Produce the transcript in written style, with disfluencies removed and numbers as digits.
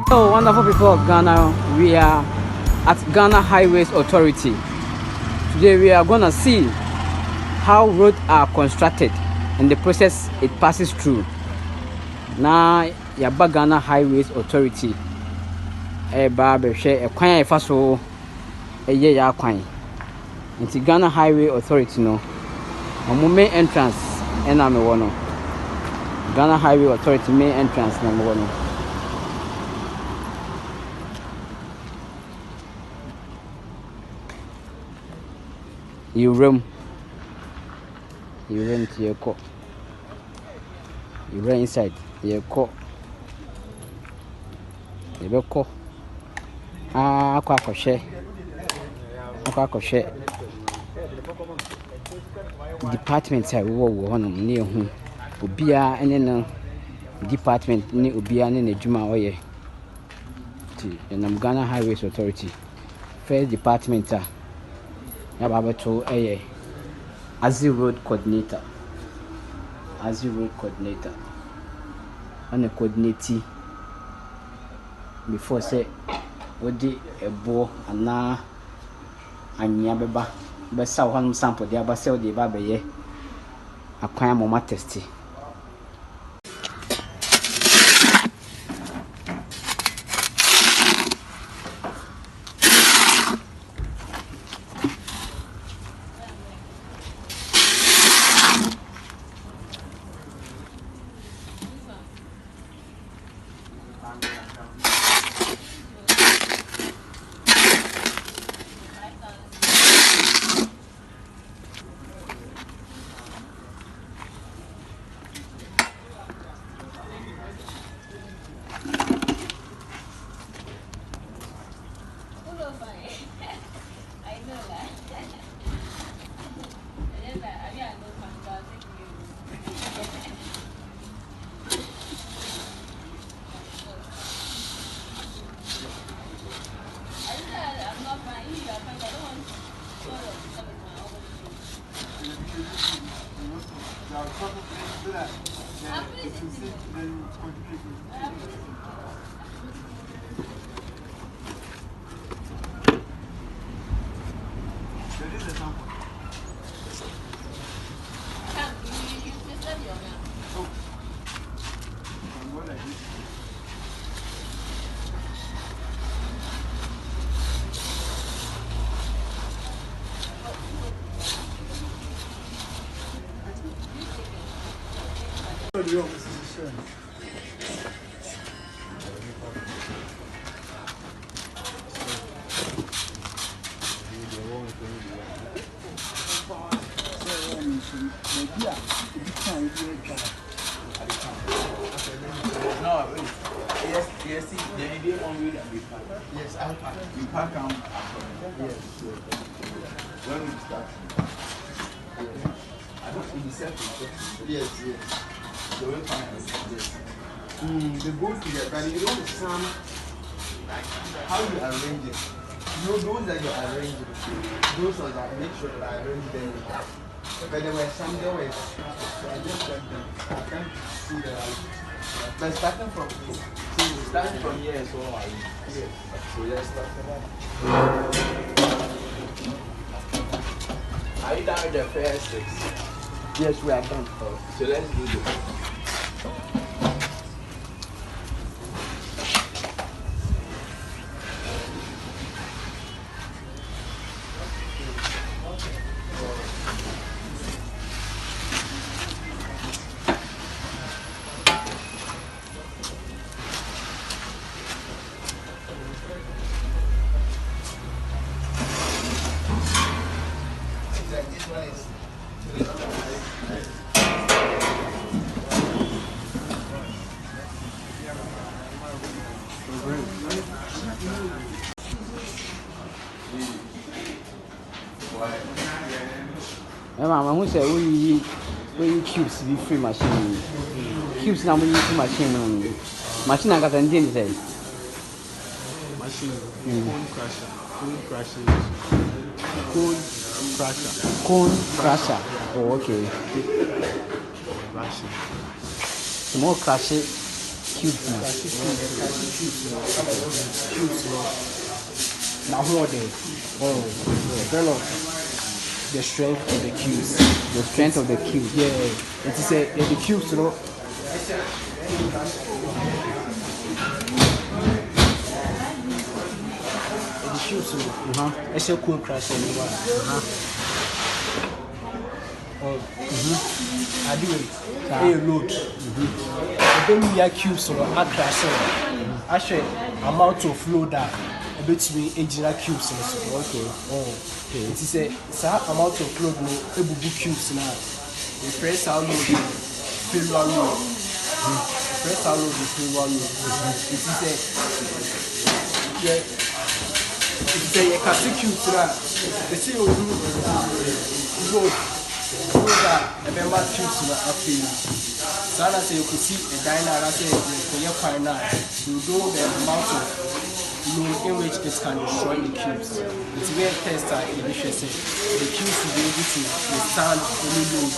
Hello, wonderful people of Ghana. We are at Ghana Highways Authority. Today we are gonna see how roads are constructed and the process it passes through. Now, yaba Ghana Highways Authority. Eba behwe ekwan efa so eye ya kwan. Nti Ghana Highway Authority no. Omo main entrance ena me wo no. Ghana Highway Authority main entrance na me wo no. You rent your car. You rent inside your car. You be car. Akwa share. Department I wo hono ne ehu. Obia ene no department ne obia ne adwuma oye. Ti enam Ghana Highways Authority. First department yaba beto eye Azzy Road Coordinator. And a coordinate before say odi ebo ana anya beba besa ho sample dia ba say odi ba beye akwan amoma test. Yes, the idea on we park. Yes, I park. You park on. Yes. When we start. I don't think it's self. Yes. So we find yes. They go together, but you don't sound like how you arrange it. You know those that you arrange it. Those are that make sure that I arrange them. But there were some there were so I just got them. I can't see the but starting from here. See, starting from here, so I here. So let's start from that. Are you done with the first 6? Yes, we are done. So let's do this. Mama, who say we cubes be free machine. Cubes now we use machine. Machine I got an engine say. Machine. Cone crusher. Oh, okay. Machine. Small crush it. cubes no. Now what then? Oh, turn on the strength of the cubes. The strength of the cube. Yeah, it is the cubes, you know. The cubes, you know. It's a cool crash anyway. I do it. A load. Then we are cubes, you know. I crash. Actually, amount of load that a bit me engineer cubes, so okay. It is a amount of load no ebubu cubes now. The press how load failure load. Press how load the failure load. It is a cast cubes now. The see load that a member cubes now after. So I say you could see a diner. I say you find out you know the amount of load in which it can destroy the cubes. It's where tester the cubes will be able to withstand any load